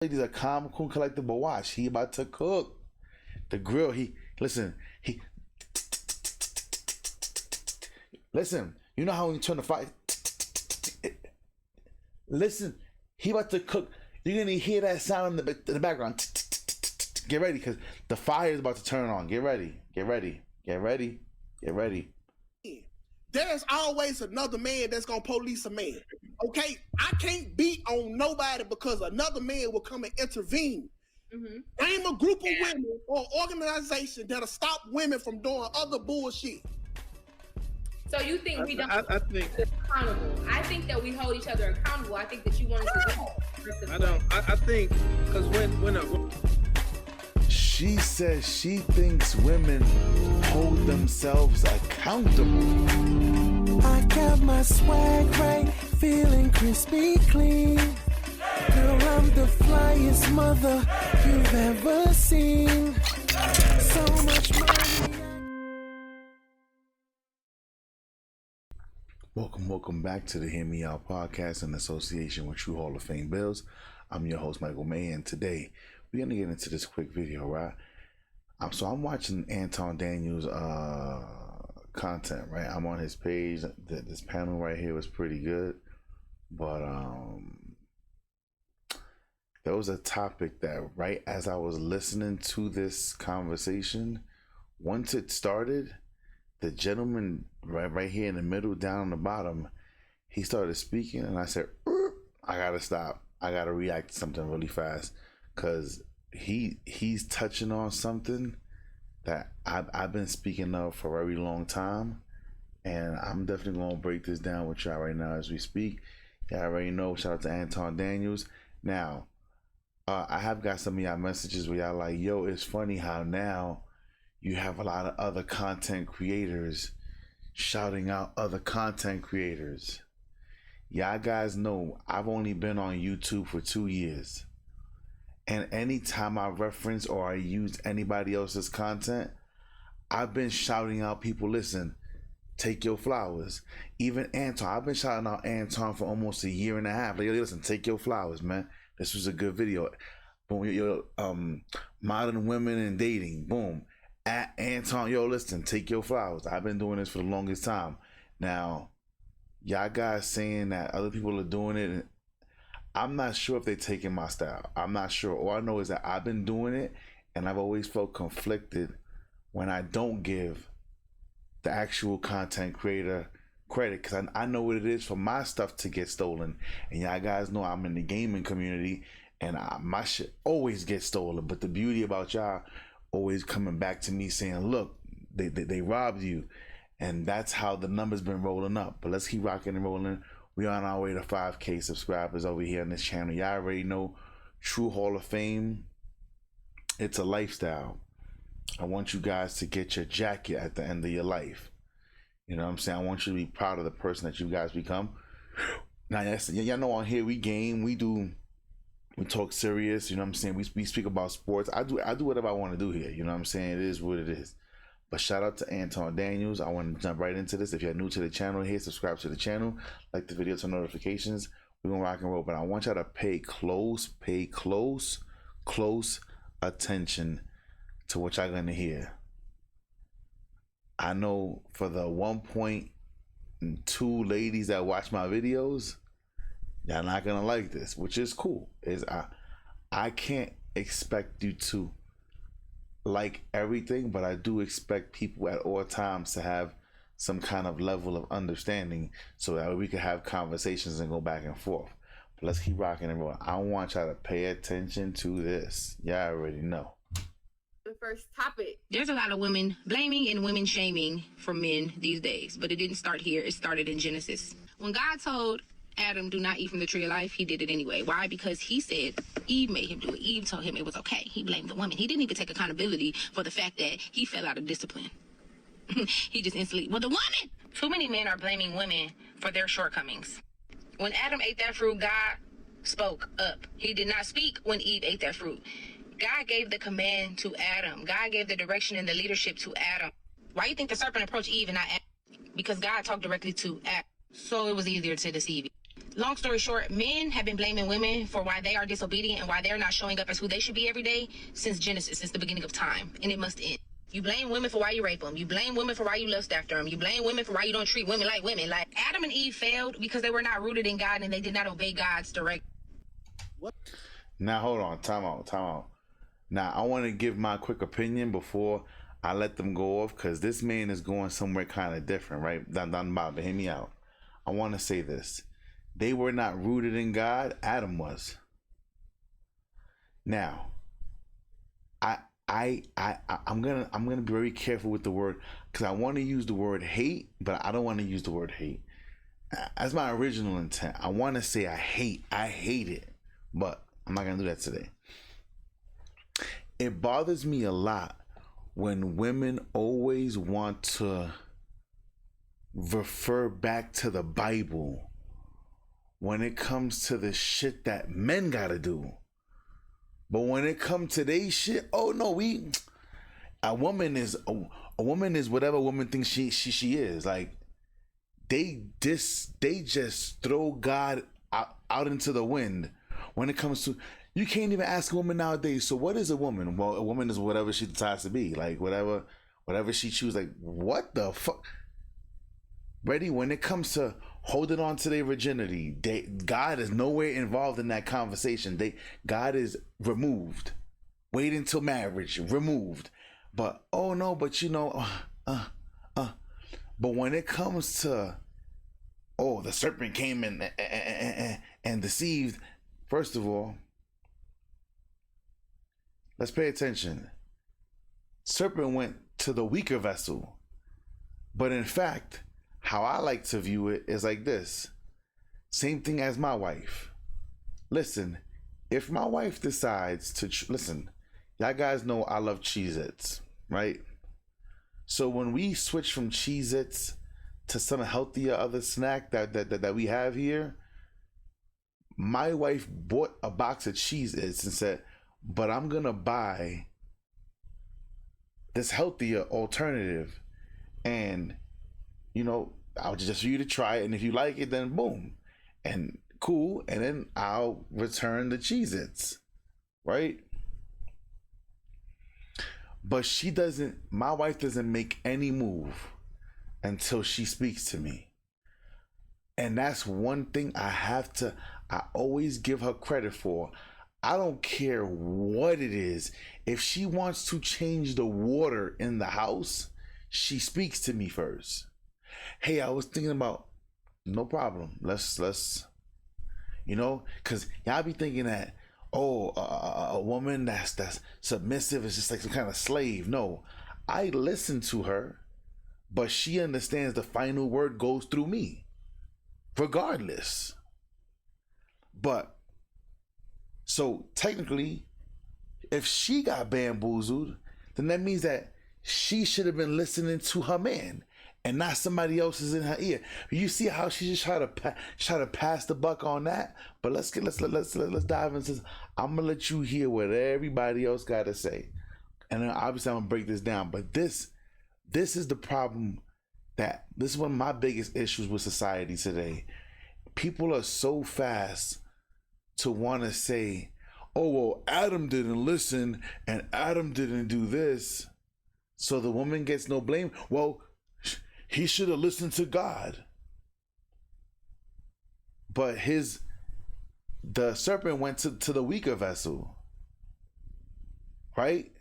ladies are calm, cool, collected, but watch, he about to cook. The grill, listen, you know how when you turn the fire, listen, he about to cook. You're gonna hear that sound in the background. Get ready, because the fire is about to turn on. Get ready, get ready, get ready, get ready. There's always another man that's gonna police a man. Okay, I can't beat on nobody because another man will come and intervene. Name a group of women or organization that'll stop women from doing other bullshit. So you think we don't? I think accountable. I think that we hold each other accountable. I think that you want us to win. I don't. I think because when She says she thinks women hold themselves accountable. I got my swag right, feeling crispy clean. Girl, I'm the flyest mother you've ever seen. So much money. Welcome back to the Hear Me Out podcast in association with True Hall of Fame Bills. I'm your host, Michael May, and today we're gonna get into this quick video, right? So I'm watching Anton Daniels content, right? I'm on his page. This panel right here was pretty good, but there was a topic that right as I was listening to this conversation, once it started, the gentleman right here in the middle, down on the bottom, he started speaking, and I said, I gotta stop. I gotta react to something really fast, because he's touching on something that I've been speaking of for a very long time, and I'm definitely gonna break this down with y'all right now as we speak. Y'all already know. Shout out to Anton Daniels. Now, I have got some of y'all messages where y'all like, yo, it's funny how now you have a lot of other content creators shouting out other content creators. Y'all guys know I've only been on YouTube for 2 years. And anytime I reference or I use anybody else's content, I've been shouting out people, listen, take your flowers. Even Anton, I've been shouting out Anton for almost a year and a half. Like, yo, listen, take your flowers, man. This was a good video. Boom, modern women and dating, boom. At Anton, yo, listen, take your flowers. I've been doing this for the longest time. Now, y'all guys saying that other people are doing it, and I'm not sure if they're taking my style. I'm not sure. All I know is that I've been doing it, and I've always felt conflicted when I don't give the actual content creator credit, because I know what it is for my stuff to get stolen. And y'all guys know I'm in the gaming community, and my shit always gets stolen. But the beauty about y'all always coming back to me saying, look, they robbed you. And that's how the numbers been rolling up. But let's keep rocking and rolling. We on our way to 5K subscribers over here on this channel. Y'all already know True Hall of Fame. It's a lifestyle. I want you guys to get your jacket at the end of your life. You know what I'm saying? I want you to be proud of the person that you guys become. Now, y'all know on here we game, we talk serious. You know what I'm saying? We speak about sports. I do whatever I want to do here. You know what I'm saying? It is what it is. But shout out to Anton Daniels. I want to jump right into this. If you're new to the channel here, subscribe to the channel, like the video, turn notifications. We're gonna rock and roll. But I want y'all to pay close attention to what y'all gonna hear. I know for the 1.2 ladies that watch my videos, y'all not gonna like this, which is cool. I can't expect you to like everything, but I do expect people at all times to have some kind of level of understanding so that we can have conversations and go back and forth. But let's keep rocking and rolling. I want y'all to pay attention to this. Y'all already know. The first topic. There's a lot of women blaming and women shaming for men these days, but it didn't start here. It started in Genesis. When God told Adam, do not eat from the tree of life, he did it anyway. Why? Because he said Eve made him do it. Eve told him it was okay. He blamed the woman. He didn't even take accountability for the fact that he fell out of discipline. He just instantly, well, the woman! Too many men are blaming women for their shortcomings. When Adam ate that fruit, God spoke up. He did not speak when Eve ate that fruit. God gave the command to Adam. God gave the direction and the leadership to Adam. Why do you think the serpent approached Eve and not Adam? Because God talked directly to Adam. So it was easier to deceive. Long story short, men have been blaming women for why they are disobedient and why they're not showing up as who they should be every day since Genesis, since the beginning of time, and it must end. You blame women for why you rape them. You blame women for why you lust after them. You blame women for why you don't treat women like women. Like Adam and Eve failed because they were not rooted in God and they did not obey God's direct. Now hold on, time out. Now I want to give my quick opinion before I let them go off, because this man is going somewhere kind of different, right? Down the bottom, hear me out. I want to say this: they were not rooted in God. Adam was. Now, I'm gonna be very careful with the word, because I want to use the word hate, but I don't want to use the word hate as my original intent. I want to say I hate it, but I'm not gonna do that today. It bothers me a lot when women always want to refer back to the Bible when it comes to the shit that men gotta do. But when it comes to they shit, oh no, a woman is whatever woman thinks she is. Like they just throw God out into the wind when it comes to. You can't even ask a woman nowadays, so what is a woman? Well, a woman is whatever she decides to be. Like whatever she chooses. Like what the fuck? Ready? When it comes to holding on to their virginity, God is nowhere involved in that conversation. God is removed. Wait until marriage, removed. But oh no, but you know, but when it comes to the serpent came and deceived. First of all, let's pay attention. Serpent went to the weaker vessel. But in fact, how I like to view it is like this. Same thing as my wife. Listen, if my wife decides to... listen, y'all guys know I love Cheez-Its, right? So when we switch from Cheez-Its to some healthier other snack that we have here, my wife bought a box of Cheez-Its and said, but I'm gonna buy this healthier alternative, and you know, I'll just for you to try it, and if you like it, then boom, and cool, and then I'll return the Cheez-Its, right? But my wife doesn't make any move until she speaks to me. And that's one thing I always give her credit for. I don't care what it is. If she wants to change the water in the house, she speaks to me first. Hey, I was thinking about, no problem. Let's, you know, because y'all be thinking that, a woman that's submissive is just like some kind of slave. No, I listen to her, but she understands the final word goes through me, regardless. But so technically, if she got bamboozled, then that means that she should have been listening to her man and not somebody else's in her ear. You see how she just try to pass the buck on that. But let's dive into this. I'm gonna let you hear what everybody else got to say, and then obviously I'm gonna break this down. But this is the problem. This is one of my biggest issues with society today. People are so fast to want to say, oh, well, Adam didn't listen and Adam didn't do this, so the woman gets no blame. Well, he should have listened to God. But the serpent went to the weaker vessel, right?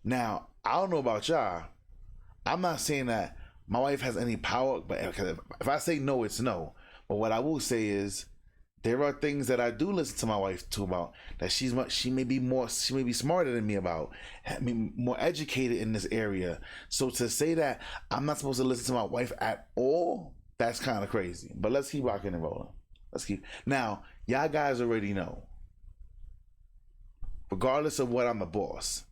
Now, I don't know about y'all. I'm not saying that my wife has any power, but if I say no, it's no. But what I will say is, there are things that I do listen to my wife talk about that she may be smarter than me about, more educated in this area. So to say that I'm not supposed to listen to my wife at all, that's kind of crazy. But let's keep rocking and rolling. Now, y'all guys already know, regardless of what, I'm the boss.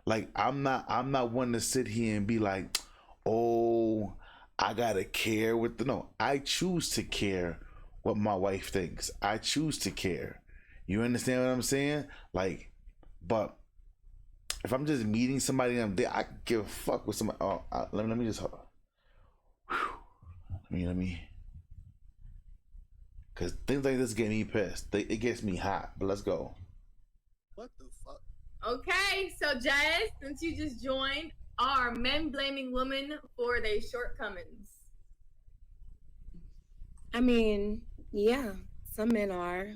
Like I'm not one to sit here and be like, oh, I gotta care no. I choose to care what my wife thinks. I choose to care. You understand what I'm saying? Like, but if I'm just meeting somebody and I'm there, I give a fuck with somebody. Let me just hold on. Let me. because things like this get me pissed. It gets me hot. But let's go. What the fuck? Okay, so Jazz, since you just joined, are men blaming women for their shortcomings? I mean, yeah, some men are.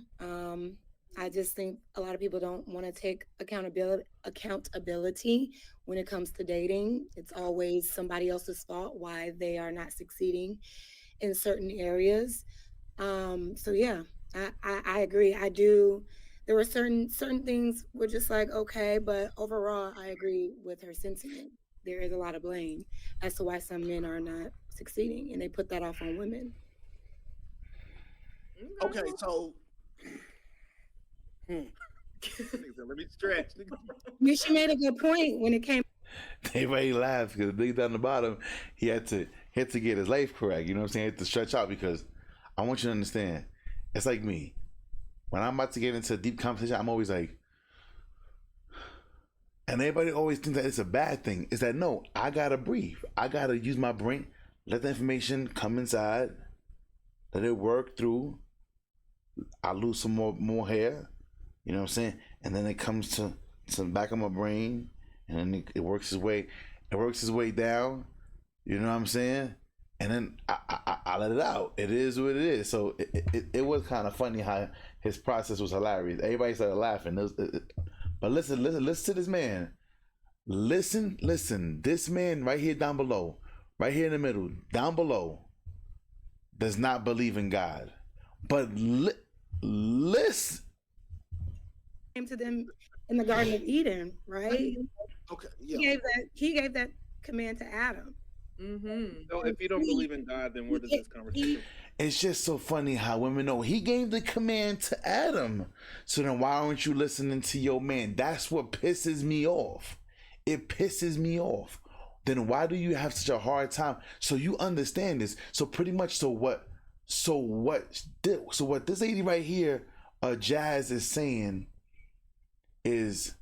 I just think a lot of people don't want to take accountability when it comes to dating. It's always somebody else's fault why they are not succeeding in certain areas. So yeah, I agree. I do. There were certain things were just like, okay, but overall, I agree with her sentiment. There is a lot of blame as to why some men are not succeeding, and they put that off on women. Okay, so Let me stretch. She made a good point when it came. Everybody laughed because the nigga down the bottom, he had to get his life correct. You know what I'm saying? He had to stretch out because I want you to understand. It's like me. When I'm about to get into a deep conversation, I'm always like, and everybody always thinks that it's a bad thing. Is that no, I gotta breathe. I gotta use my brain, let the information come inside, let it work through. I lose some more hair, you know what I'm saying? And then it comes to the back of my brain, and then it works its way down, you know what I'm saying? And then I let it out. It is what it is. So it was kind of funny how his process was hilarious. Everybody started laughing. But listen to this man. Listen. This man right here down below, right here in the middle, down below, does not believe in God. But listen. Came to them in the Garden of Eden, right? okay, yeah. He gave that command to Adam. Mm-hmm. So if you don't believe in God, then where does this conversation? It's just so funny how women know he gave the command to Adam. So then why aren't you listening to your man? That's what pisses me off. It pisses me off. Then why do you have such a hard time? So you understand this. So pretty much what this lady right here, Jazz, is saying is,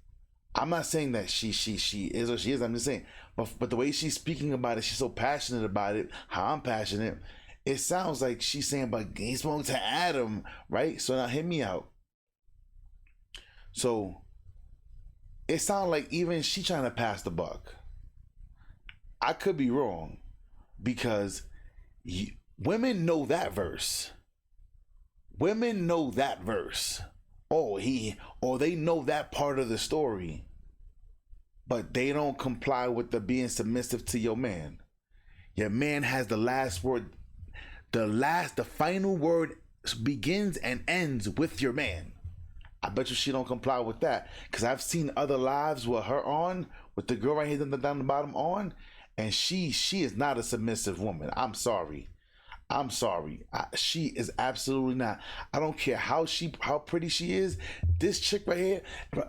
I'm not saying that she is or she is. I'm just saying, but the way she's speaking about it, she's so passionate about it. How I'm passionate, it sounds like she's saying, but he spoke to Adam, right? So now hear me out. So it sounds like even she trying to pass the buck. I could be wrong because women know that verse. Women know that verse. Or they know that part of the story, but they don't comply with the being submissive to your man. Your man has the last word. The final word begins and ends with your man. I bet you she don't comply with that, because I've seen other lives with her on, with the girl right here down the bottom on, and she is not a submissive woman. I'm sorry. She is absolutely not. I don't care how pretty she is. This chick right here,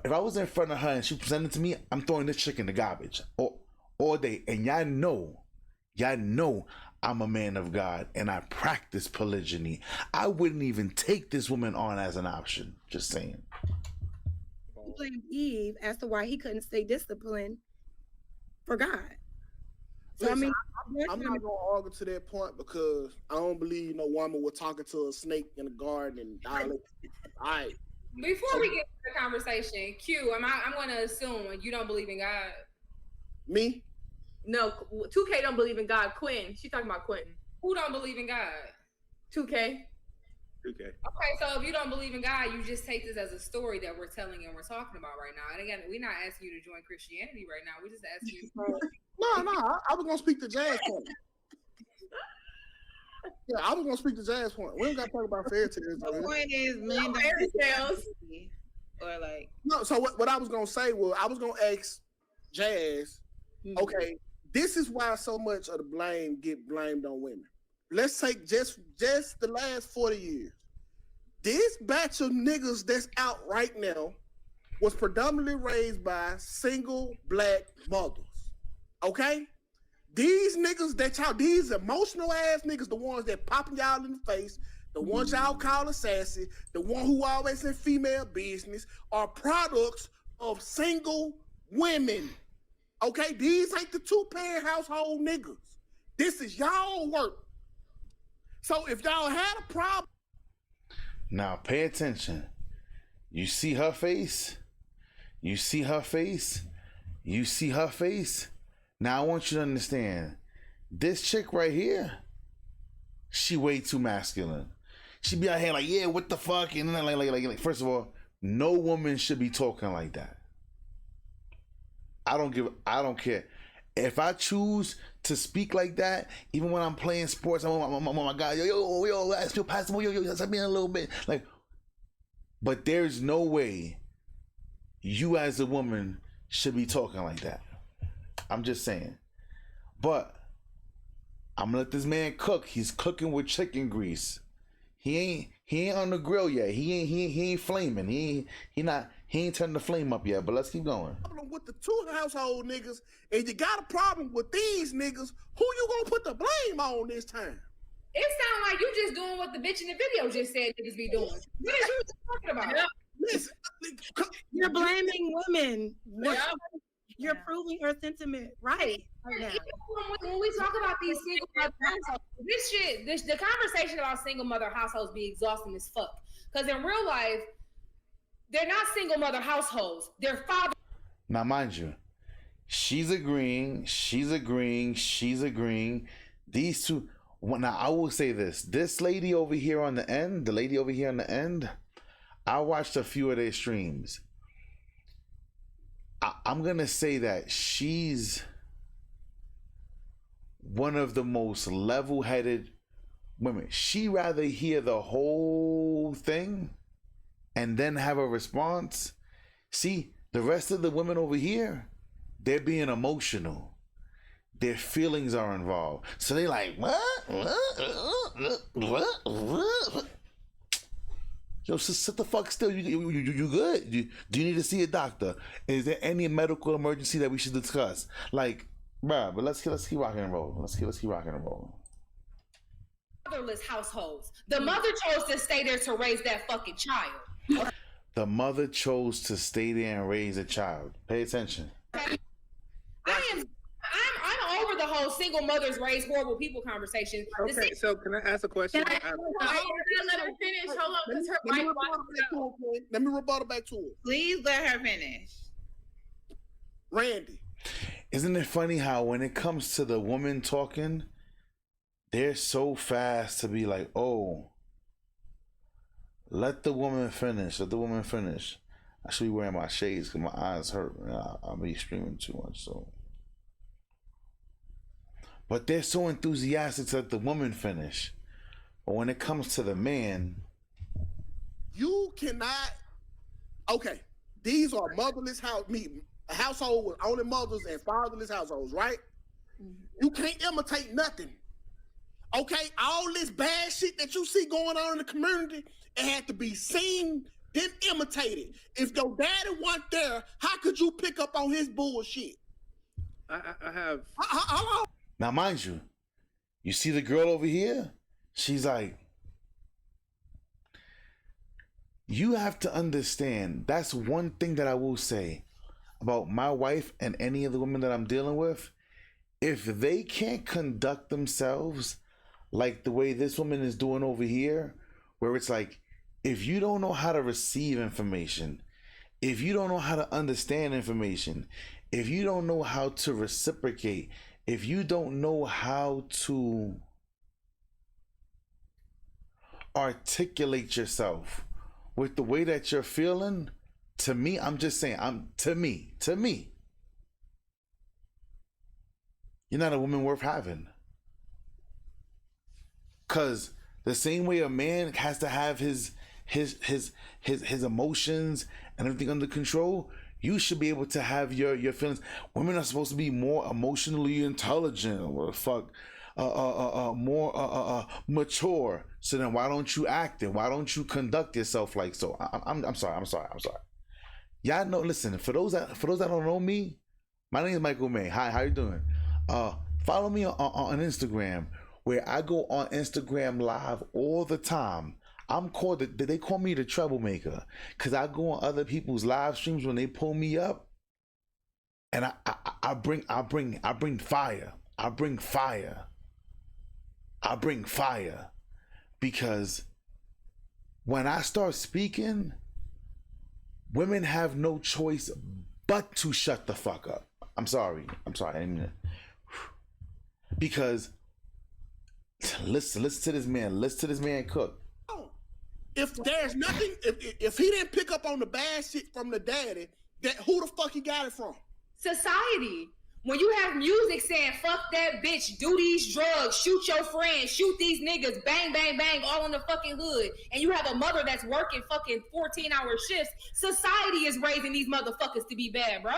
if I was in front of her and she presented to me, I'm throwing this chick in the garbage all day. And y'all know I'm a man of God and I practice polygyny. I wouldn't even take this woman on as an option. Just saying. He blamed Eve as to why he couldn't stay disciplined for God. So Listen, I mean, I'm not gonna argue to that point because I don't believe no woman was talking to a snake in the garden and all that. All right. Before we get to the conversation, Q, I'm going to assume you don't believe in God. Me? No, 2K don't believe in God. Quinn, she talking about Quentin. Who don't believe in God? 2K. Okay. Okay, so if you don't believe in God, you just take this as a story that we're telling and we're talking about right now. And again, we're not asking you to join Christianity right now. We're just asking you. No, I was gonna speak to Jazz point. Yeah, I was gonna speak to Jazz point. We don't gotta talk about fairy tales. The point is, men don't fairy tales. Or like No, so what I was gonna say was I was gonna ask Jazz, okay, this is why so much of the blame get blamed on women. Let's take just the last 40 years. This batch of niggas that's out right now was predominantly raised by single black mothers. Okay? These niggas these emotional ass niggas, the ones that popping y'all in the face, the ones y'all call sassy, the one who always in female business, are products of single women. Okay? These ain't the two-parent household niggas. This is y'all work. So if y'all had a problem, Now pay attention. You see her face? You see her face? You see her face? Now I want you to understand, this chick right here, she way too masculine. She be out here like, yeah, what the fuck? And then like first of all, no woman should be talking like that. I don't care. If I choose to speak like that, even when I'm playing sports, I'm on my guy, yo, I still pass the ball, yo, let's me in a little bit. Like, but there's no way you as a woman should be talking like that. I'm just saying. But I'm gonna let this man cook. He's cooking with chicken grease. He ain't on the grill yet. He ain't flaming. He ain't turned the flame up yet. But let's keep going. With the two household niggas, and you got a problem with these niggas, who you gonna put the blame on this time? It sounds like you just doing what the bitch in the video just said niggas be doing. What is you talking about? Listen, You're blaming women. You're proving her sentiment right now. When we talk about these single mother households, the conversation about single mother households be exhausting as fuck. Because in real life, they're not single mother households. They're father. Now, mind you, she's agreeing. These two. Now, I will say this. This lady over here on the end, I watched a few of their streams. I'm going to say that she's one of the most level-headed women. She rather hear the whole thing and then have a response. See, the rest of the women over here, they're being emotional. Their feelings are involved. So they like, what? Yo, sit the fuck still. You good? Do you need to see a doctor? Is there any medical emergency that we should discuss? Like, bruh, but let's keep rocking and rolling. Let's keep rocking and rolling. Fatherless households. The mother chose to stay there to raise that fucking child. The mother chose to stay there and raise a child. Pay attention. I'm over the whole single mothers raise horrible people conversation. Okay, so can I ask a question? Let her finish. Hold on, because her mic Let me rebuttal back to it. Please let her finish. Randy. Isn't it funny how when it comes to the woman talking, they're so fast to be like, oh, let the woman finish. I should be wearing my shades because my eyes hurt. I'll be streaming too much, so. But they're so enthusiastic to let the woman finish. But when it comes to the man, you cannot. Okay, these are motherless household with only mothers and fatherless households, right? You can't imitate nothing. Okay, all this bad shit that you see going on in the community, it had to be seen, then imitated. If your daddy wasn't there, how could you pick up on his bullshit? I have. now mind you, you see the girl over here? She's like, you have to understand, that's one thing that I will say about my wife and any of the women that I'm dealing with. If they can't conduct themselves like the way this woman is doing over here, where it's like, if you don't know how to receive information, if you don't know how to understand information, if you don't know how to reciprocate, if you don't know how to articulate yourself with the way that you're feeling, to me, I'm just saying, to me, you're not a woman worth having. Cause the same way a man has to have his emotions and everything under control, you should be able to have your feelings. Women are supposed to be more emotionally intelligent, or more mature. So then why don't you act it? Why don't you conduct yourself like so? I'm sorry. Y'all know, listen, for those that don't know me, my name is Michael May. Hi, how you doing? Follow me on Instagram, where I go on Instagram live all the time. They call me the troublemaker, because I go on other people's live streams when they pull me up, and I bring fire. I bring fire because when I start speaking, women have no choice but to shut the fuck up. I'm sorry. I didn't mean it. Because listen to this man cook. If there's nothing, if he didn't pick up on the bad shit from the daddy, that who the fuck he got it from? Society. When you have music saying, fuck that bitch, do these drugs, shoot your friends, shoot these niggas, bang, bang, bang, all in the fucking hood, and you have a mother that's working fucking 14-hour shifts, society is raising these motherfuckers to be bad, bro.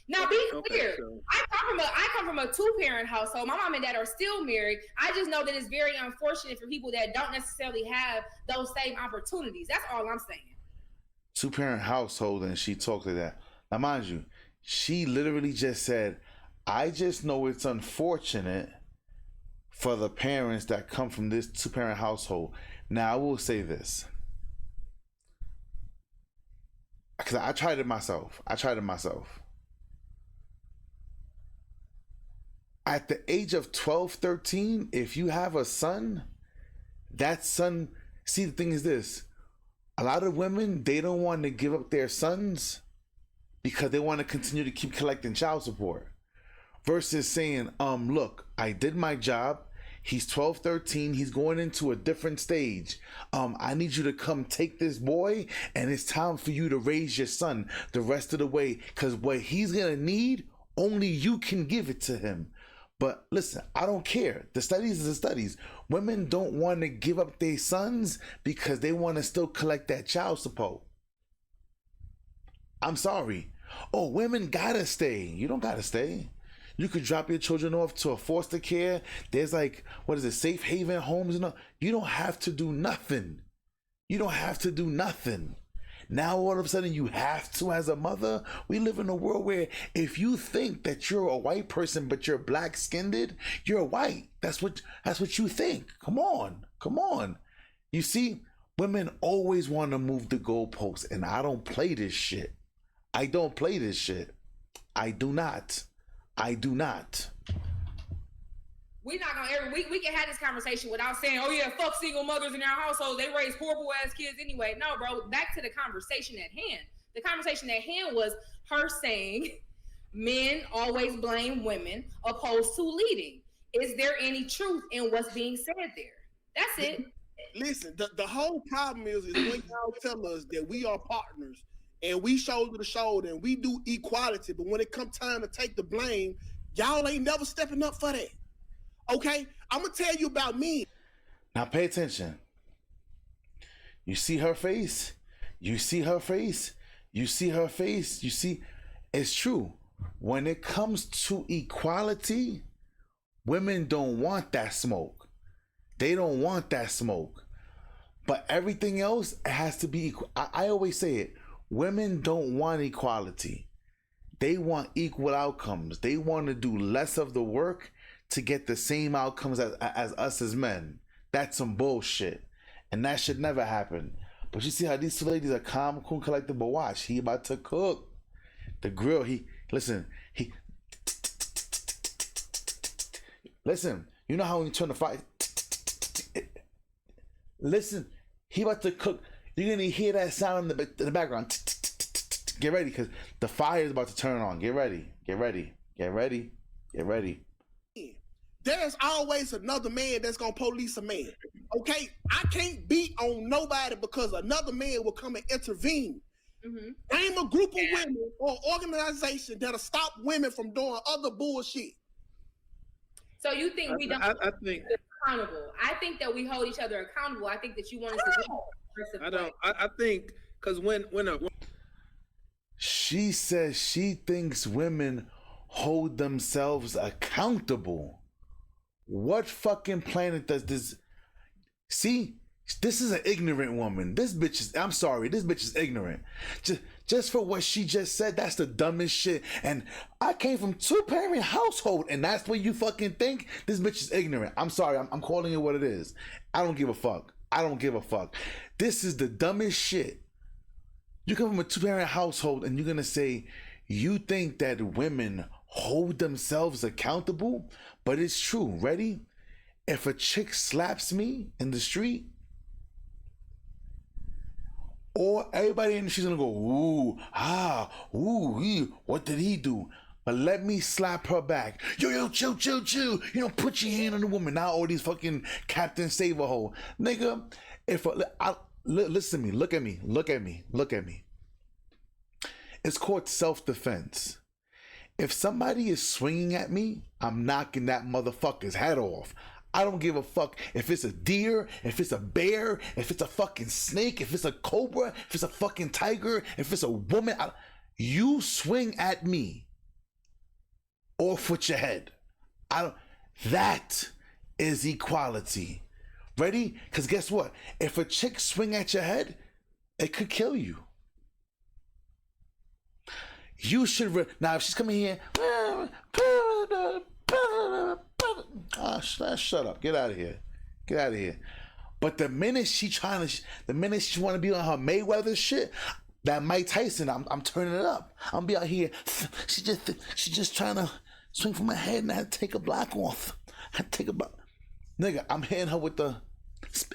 Now, be clear. So. I come from a two-parent household. My mom and dad are still married. I just know that it's very unfortunate for people that don't necessarily have those same opportunities. That's all I'm saying. Two-parent household, and she talked to that. Now, mind you, she literally just said, I just know it's unfortunate for the parents that come from this two-parent household. Now, I will say this. Because I tried it myself. At the age of 12, 13, if you have a son, that son, see, the thing is this. A lot of women, they don't want to give up their sons because they want to continue to keep collecting child support. Versus saying, look, I did my job. He's 12, 13. He's going into a different stage. I need you to come take this boy, and it's time for you to raise your son the rest of the way. Because what he's going to need, only you can give it to him. But listen, I don't care. The studies is the studies. Women don't want to give up their sons because they want to still collect that child support. I'm sorry. Oh, women gotta stay. You don't gotta stay. You could drop your children off to a foster care. There's like, what is it, safe haven homes? You don't have to do nothing. Now all of a sudden you have to as a mother. We live in a world where if you think that you're a white person but you're black skinned, you're white. That's what you think. Come on. You see, women always want to move the goalposts, and I don't play this shit. I do not. We're not gonna we can have this conversation without saying, oh yeah, fuck single mothers in our household. They raise horrible ass kids anyway. No, bro, back to the conversation at hand. The conversation at hand was her saying men always blame women opposed to leading. Is there any truth in what's being said there? That's it. Listen, the whole problem is when y'all tell us that we are partners and we shoulder to shoulder and we do equality, but when it comes time to take the blame, y'all ain't never stepping up for that. Okay? I'm going to tell you about me. Now pay attention. You see her face? You see, it's true. When it comes to equality, women don't want that smoke. They don't want that smoke. But everything else has to be equal. I always say it. Women don't want equality. They want equal outcomes. They want to do less of the work to get the same outcomes as us as men. That's some bullshit. And that should never happen. But you see how these two ladies are calm, cool, collected, but watch. He about to cook. The grill, listen, you know how when you turn the fire, listen, he about to cook. You're going to hear that sound in the background. Get ready, because the fire is about to turn on. Get ready. There's always another man that's going to police a man. Okay? I can't beat on nobody because another man will come and intervene. Mm-hmm. Name a group of women or organization that'll stop women from doing other bullshit. So you think we don't I think accountable? I think that we hold each other accountable. I think that you want us to do. I don't. I think because when she says she thinks women hold themselves accountable. What fucking planet does this? See, this is an ignorant woman. This bitch is ignorant. Just for what she just said, that's the dumbest shit. And I came from two-parent household, and that's what you fucking think? This bitch is ignorant. I'm sorry, I'm calling it what it is. I don't give a fuck. This is the dumbest shit. You come from a two-parent household, and you're gonna say you think that women hold themselves accountable? But it's true. Ready? If a chick slaps me in the street, Or everybody in the street's gonna go, ooh, ah, ooh, what did he do? But let me slap her back. Yo, chill. You know, put your hand on the woman. Now all these fucking Captain Save-A-Hole. Nigga, listen to me, look at me. It's called self-defense. If somebody is swinging at me, I'm knocking that motherfucker's head off. I don't give a fuck if it's a deer, if it's a bear, if it's a fucking snake, if it's a cobra, if it's a fucking tiger, if it's a woman. You swing at me, off with your head. That is equality. Ready? Because guess what? If a chick swing at your head, it could kill you. You should now if she's coming here, shut up, get out of here. But the minute she want to be on her Mayweather shit, that Mike Tyson, I'm turning it up. I'm gonna be out here. She just trying to swing for my head, and I had to take a block off. Nigga, I'm hitting her with the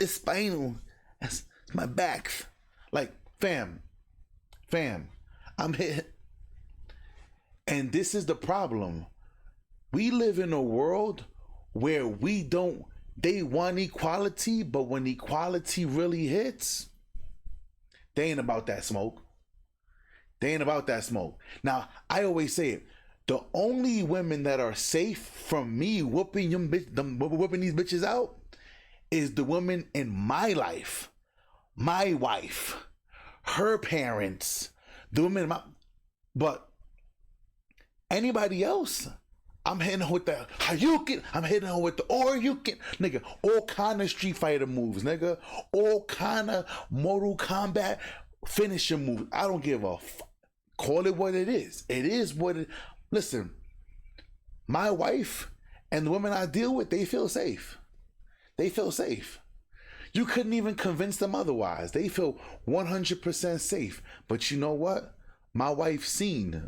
spinal. That's my back. Like, fam, I'm hitting. And this is the problem. We live in a world where they want equality, but when equality really hits, they ain't about that smoke. Now, I always say it. The only women that are safe from me whooping these bitches out is the women in my life. My wife, her parents, the women but anybody else, I'm hitting her with the Hadouken, I'm hitting her with the Oryuken, nigga, all kind of Street Fighter moves, nigga, all kind of Mortal Kombat finisher moves. I don't give a call it what it is. It is what it. Listen, my wife and the women I deal with, they feel safe. You couldn't even convince them otherwise. They feel 100% safe. But you know what? My wife seen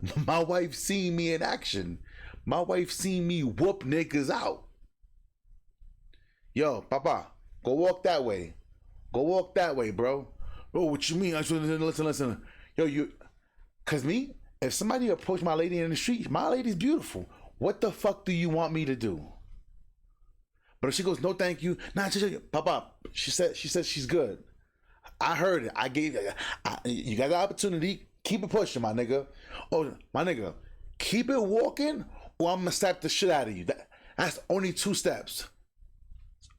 me in action. My wife seen me whoop niggas out. Yo, Papa, go walk that way. Bro. Oh, what you mean? Listen. Yo, cause me, if somebody approached my lady in the street, my lady's beautiful. What the fuck do you want me to do? But if she goes, no, thank you. Nah, Papa, she said she's good. I heard it. I gave you got the opportunity. Keep it pushing, my nigga. Oh, my nigga, keep it walking, or I'm gonna slap the shit out of you. That's only 2 steps.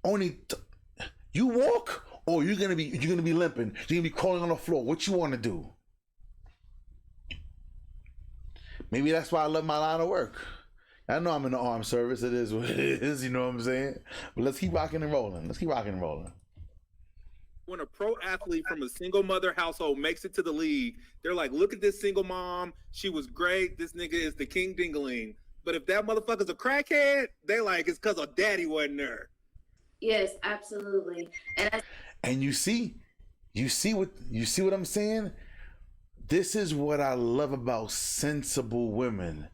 You walk, or you're gonna be limping. You're gonna be crawling on the floor. What you want to do? Maybe that's why I love my line of work. I know I'm in the armed service. It is what it is. You know what I'm saying? But let's keep rocking and rolling. When a pro athlete from a single mother household makes it to the league, they're like, look at this single mom. She was great. This nigga is the king dingaling. But if that motherfucker's a crackhead, they like, it's because of daddy wasn't there. Yes, absolutely. And you see what I'm saying? This is what I love about sensible women.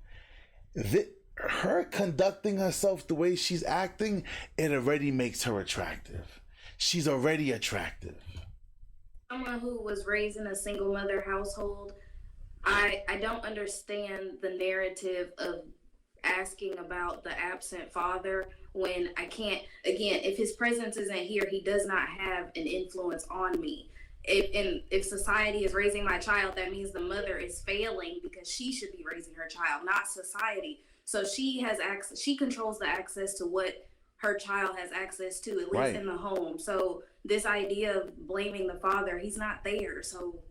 Her conducting herself the way she's acting, it already makes her attractive. She's already attractive. Someone who was raised in a single mother household, I don't understand the narrative of asking about the absent father when I can't. Again, if his presence isn't here, he does not have an influence on me. If society is raising my child, that means the mother is failing because she should be raising her child, not society. So she has access. She controls the access to what her child has access to, at least in the home. So this idea of blaming the father, he's not there. So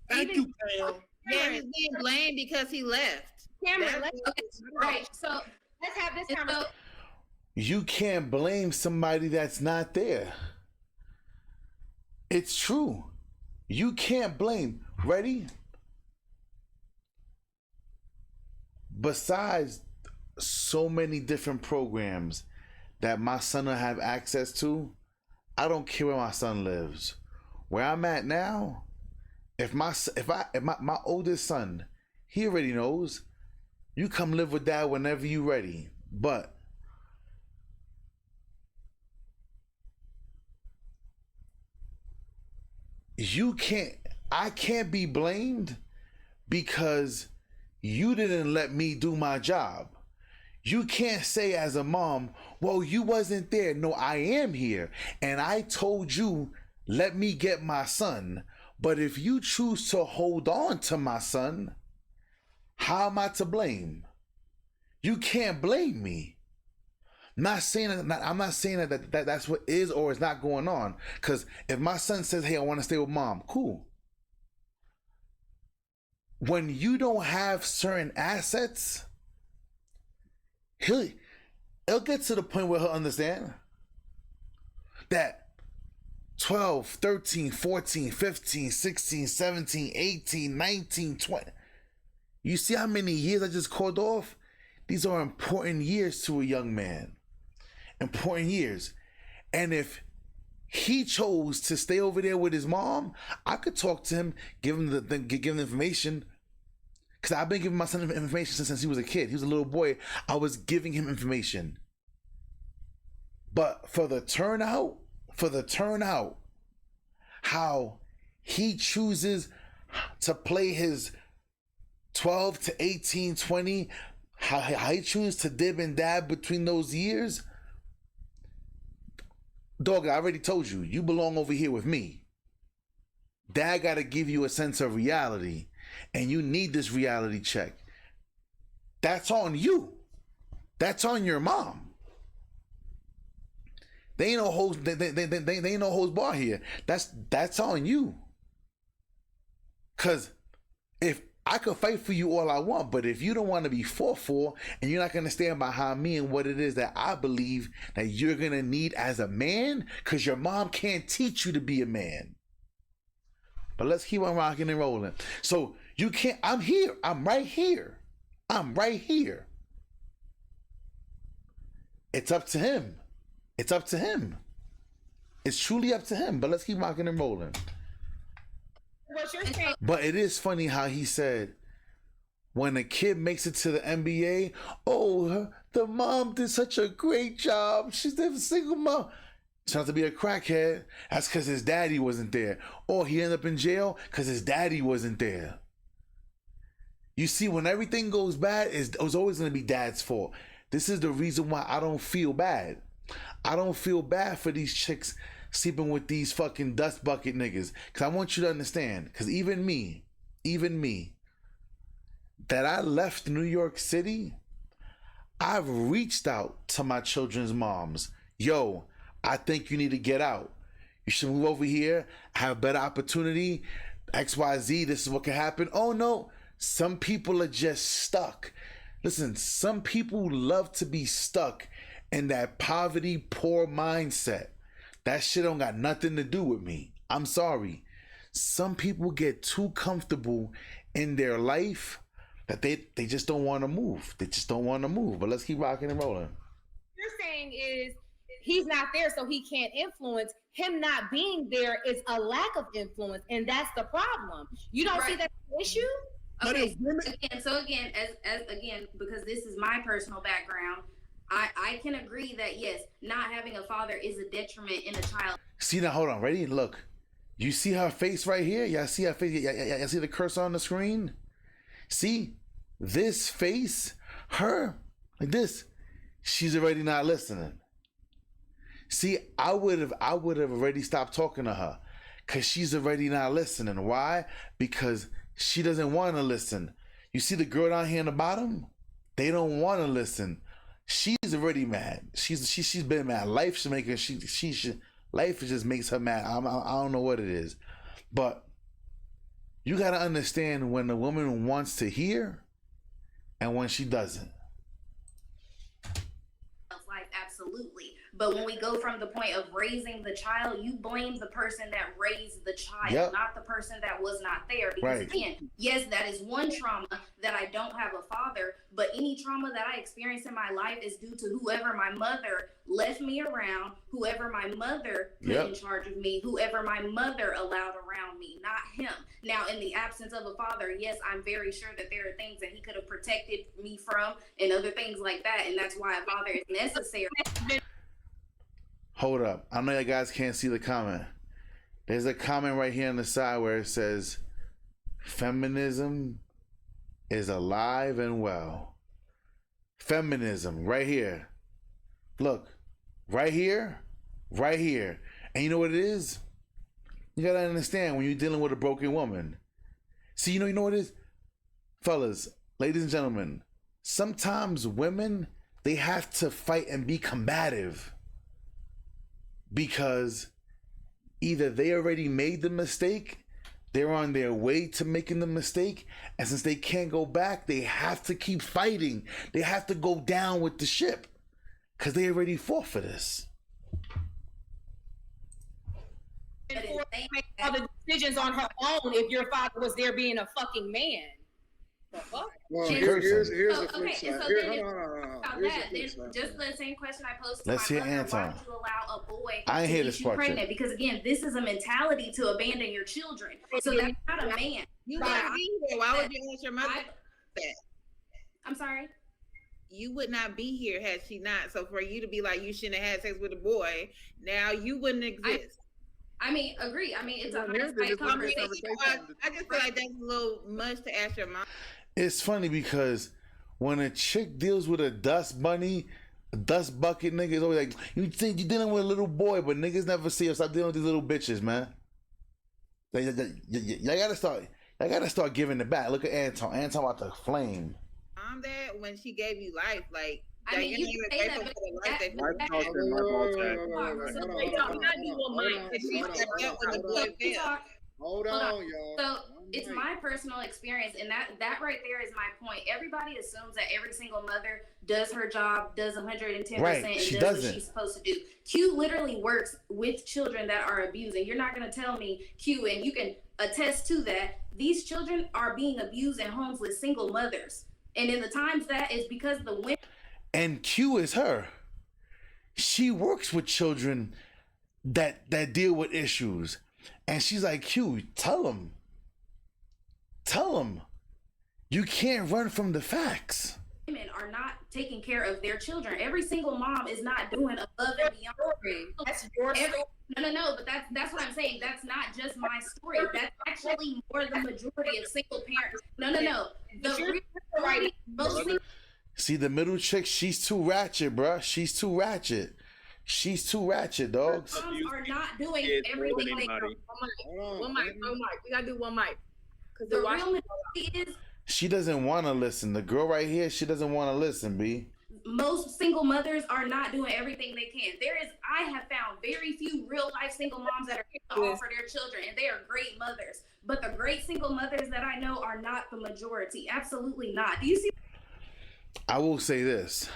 thank you, Pam. Yeah, he's being blamed because he left. Cameron, right. So let's have this conversation. You can't blame somebody that's not there. It's true. You can't blame. Ready? Besides so many different programs that my son will have access to, I don't care where my son lives. Where I'm at now, if my oldest son, he already knows, you come live with dad whenever you ready. But you can't, I can't be blamed because you didn't let me do my job. You can't say as a mom, well, you wasn't there. No, I am here. And I told you, let me get my son. But if you choose to hold on to my son, how am I to blame? You can't blame me. I'm not saying that that's what is or is not going on. Because if my son says, hey, I want to stay with mom, cool. When you don't have certain assets, he'll get to the point where he'll understand that 12, 13, 14, 15, 16, 17, 18, 19, 20. You see how many years I just called off? These are important years to a young man. Important years. And if he chose to stay over there with his mom, I could talk to him, give him the information. Because I've been giving my son information since he was a kid. He was a little boy. I was giving him information. But for the turnout, how he chooses to play his 12 to 18, 20, how he chooses to dib and dab between those years, dog, I already told you, you belong over here with me. Dad got to give you a sense of reality, and you need this reality check. That's on you. That's on your mom. They ain't no hoes. They ain't no hoes bar here. That's on you. Cause if I could fight for you all I want, but if you don't want to be fought for, and you're not gonna stand behind me and what it is that I believe that you're gonna need as a man, cause your mom can't teach you to be a man. But let's keep on rocking and rolling. So you can't. I'm here. I'm right here. I'm right here. It's up to him. It's up to him. It's truly up to him. But let's keep rocking and rolling. What you're saying. But it is funny how he said, when a kid makes it to the NBA, oh, the mom did such a great job. She's a single mom. Turns out to be a crackhead. That's because his daddy wasn't there. Or he ended up in jail because his daddy wasn't there. You see, when everything goes bad, it's always going to be dad's fault. This is the reason why I don't feel bad. I don't feel bad for these chicks sleeping with these fucking dust bucket niggas. Because I want you to understand, because even me, that I left New York City, I've reached out to my children's moms. Yo, I think you need to get out. You should move over here, have a better opportunity. XYZ, this is what can happen. Oh no, some people are just stuck. Listen, some people love to be stuck in that poverty, poor mindset. That shit don't got nothing to do with me. I'm sorry. Some people get too comfortable in their life that they just don't want to move. They just don't want to move. But let's keep rocking and rolling. What you're saying is he's not there, so he can't influence. Him not being there is a lack of influence, and that's the problem. You don't see that issue? Okay, again, as because this is my personal background, I can agree that yes, not having a father is a detriment in a child. See now, hold on, ready? Look, you see her face right here? Y'all see her face? Y'all see the cursor on the screen? See this face, her like this. She's already not listening. See, I would have already stopped talking to her, cause she's already not listening. Why? Because she doesn't want to listen. You see the girl down here in the bottom? They don't want to listen. She's already mad. She's been mad. Life should make her. Life just makes her mad. I don't know what it is, but you gotta understand when a woman wants to hear, and when she doesn't. Life, absolutely. But when we go from the point of raising the child, you blame the person that raised the child, not the person that was not there. Because again, yes, that is one trauma, that I don't have a father, but any trauma that I experience in my life is due to whoever my mother left me around, whoever my mother put in charge of me, whoever my mother allowed around me, not him. Now, in the absence of a father, yes, I'm very sure that there are things that he could have protected me from and other things like that, and that's why a father is necessary. Hold up. I know you guys can't see the comment. There's a comment right here on the side where it says, Feminism is alive and well. Feminism, right here. Look, right here, right here. And you know what it is? You gotta understand when you're dealing with a broken woman. See, you know what it is? Fellas, ladies and gentlemen, sometimes women, they have to fight and be combative because either they already made the mistake, they're on their way to making the mistake, and since they can't go back, they have to keep fighting. They have to go down with the ship because they already fought for this. And for make all the decisions on her own if your father was there being a fucking man. The fuck? Well, She here's cursing. the So, flip okay, side. and so Here, then hold on. about Here's that, the then flip side. just the same question I posed to Let's my hear brother, why Anton. would you allow a boy I ain't to hear get this you part yet. pregnant? Because again, this is a mentality to abandon your children. So that's not a man. You wouldn't be here. Why would you ask your mother I- that? I'm sorry. You would not be here had she not. So for you to be like, you shouldn't have had sex with a boy, now you wouldn't exist. I mean, agree. I mean, it's a Well, here's hindsight the conversation. I just feel like that's a little much to ask your mom. It's funny because when a chick deals with a dust bunny, a dust bucket nigga, it's always like, you think you're dealing with a little boy, but niggas never see us. Stop dealing with these little bitches, man. Y'all gotta start giving it back. Look at Anton. Anton about to flame. Mom, that when she gave you life, like, I mean, you can say that, but that- My that- fault and my ball tag. Hold on, y'all. So it's my personal experience, and that right there is my point. Everybody assumes that every single mother does her job, does 110%, Right, and she does doesn't. what she's supposed to do. Q literally works with children that are abusing. You're not going to tell me, Q, and you can attest to that. These children are being abused in homes with single mothers, and in the times that is because the women. And Q is her. She works with children that deal with issues. And she's like, Q, tell them. You can't run from the facts. Women are not taking care of their children. Every single mom is not doing above and beyond. That's your story. No, but that's what I'm saying. That's not just my story. That's actually more the majority of single parents. No. The right. See, the middle chick, she's too ratchet, bruh. She's too ratchet, dogs. Moms are not doing Kids more than everything they anybody. One mic. We gotta do one mic. Because The real majority is She doesn't want to listen. The girl right here, she doesn't want to listen, B. most single mothers are not doing everything they can. I have found very few real life single moms that are here to offer their children, and they are great mothers. But the great single mothers that I know are not the majority. Absolutely not. Do you see? I will say this.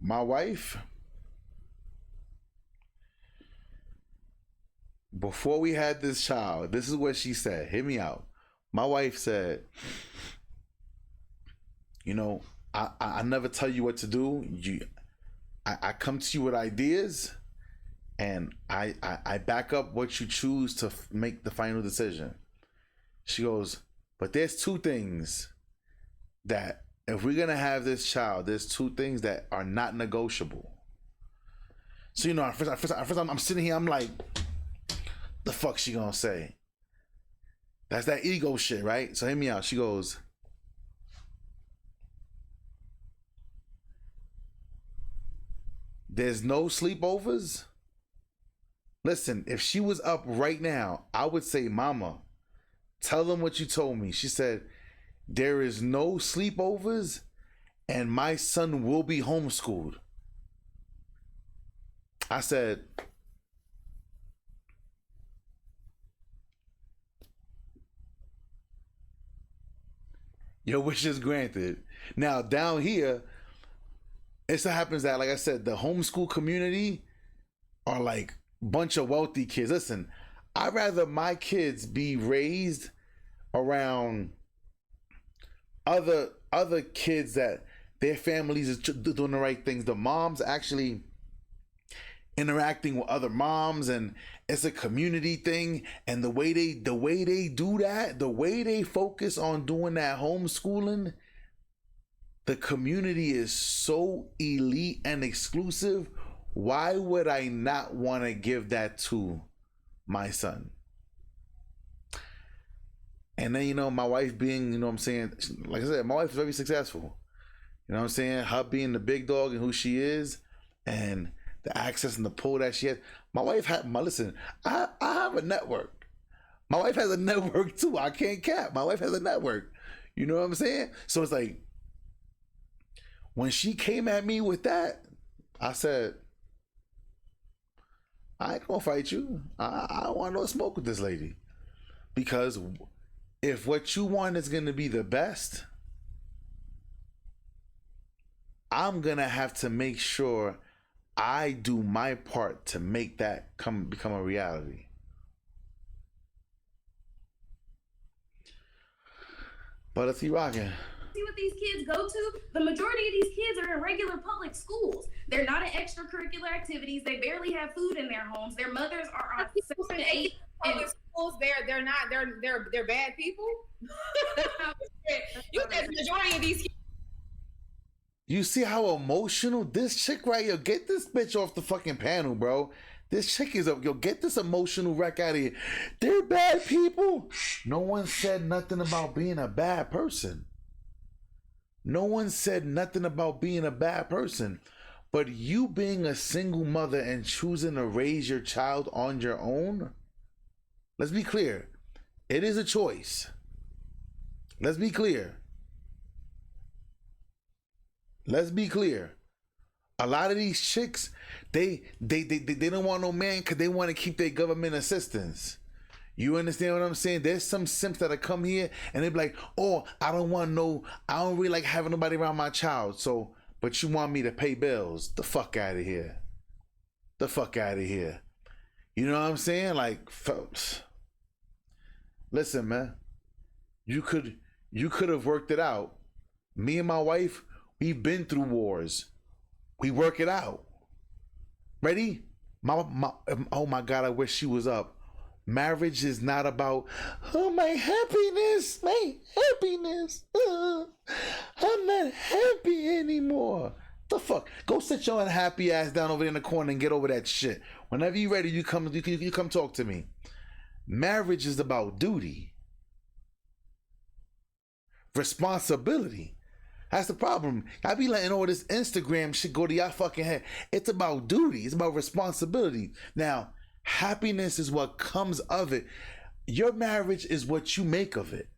My wife, before we had this child, this is what she said. Hear me out. My wife said, you know, I never tell you what to do. I come to you with ideas, and I back up what you choose to make the final decision. She goes, but there's two things that if we're gonna have this child, there's two things that are not negotiable. So, you know, at first I'm sitting here, I'm like, the fuck she gonna say? That's that ego shit, right? So hear me out. She goes, there's no sleepovers. Listen, if she was up right now, I would say, Mama, tell them what you told me. She said, there is no sleepovers and my son will be homeschooled. I said, your wish is granted. Now, down here, it so happens that, like I said, the homeschool community are like a bunch of wealthy kids. Listen, I'd rather my kids be raised around other kids that their families is doing the right things. The moms actually interacting with other moms, and it's a community thing. And the way they do that, the way they focus on doing that homeschooling, the community is so elite and exclusive why would I not want to give that to my son? And then, you know, my wife being, you know what I'm saying, like I said, my wife is very successful. You know what I'm saying? Her being the big dog and who she is, and the access and the pull that she has. My wife listen, I have a network. My wife has a network too. I can't cap. My wife has a network. You know what I'm saying? So it's like, when she came at me with that, I said, I ain't gonna fight you. I don't want no smoke with this lady. Because if what you want is gonna be the best, I'm gonna have to make sure I do my part to make that become a reality. But let's see rocking. See what these kids go to? The majority of these kids are in regular public schools. They're not in extracurricular activities. They barely have food in their homes. Their mothers are on 6 to 8 public schools. They're bad people. You said the majority of these kids. You see how emotional this chick right here? Get this bitch off the fucking panel, bro. This chick is up. Yo, get this emotional wreck out of here. They're bad people. No one said nothing about being a bad person. No one said nothing about being a bad person. But you being a single mother and choosing to raise your child on your own, let's be clear. It is a choice. Let's be clear. Let's be clear. A lot of these chicks, they don't want no man because they want to keep their government assistance. You understand what I'm saying? There's some simps that'll come here and they be like, oh, I don't really like having nobody around my child. So, but you want me to pay bills? The fuck out of here. The fuck out of here. You know what I'm saying? Like, folks, listen, man, you could have worked it out. Me and my wife, we've been through wars. We work it out. Ready? Oh my God, I wish she was up. Marriage is not about, oh, my happiness. I'm not happy anymore. The fuck? Go sit your unhappy ass down over there in the corner and get over that shit. Whenever you're ready, you come talk to me. Marriage is about duty. Responsibility. That's the problem. I be letting all this Instagram shit go to y'all fucking head. It's about duty. It's about responsibility. Now, happiness is what comes of it. Your marriage is what you make of it.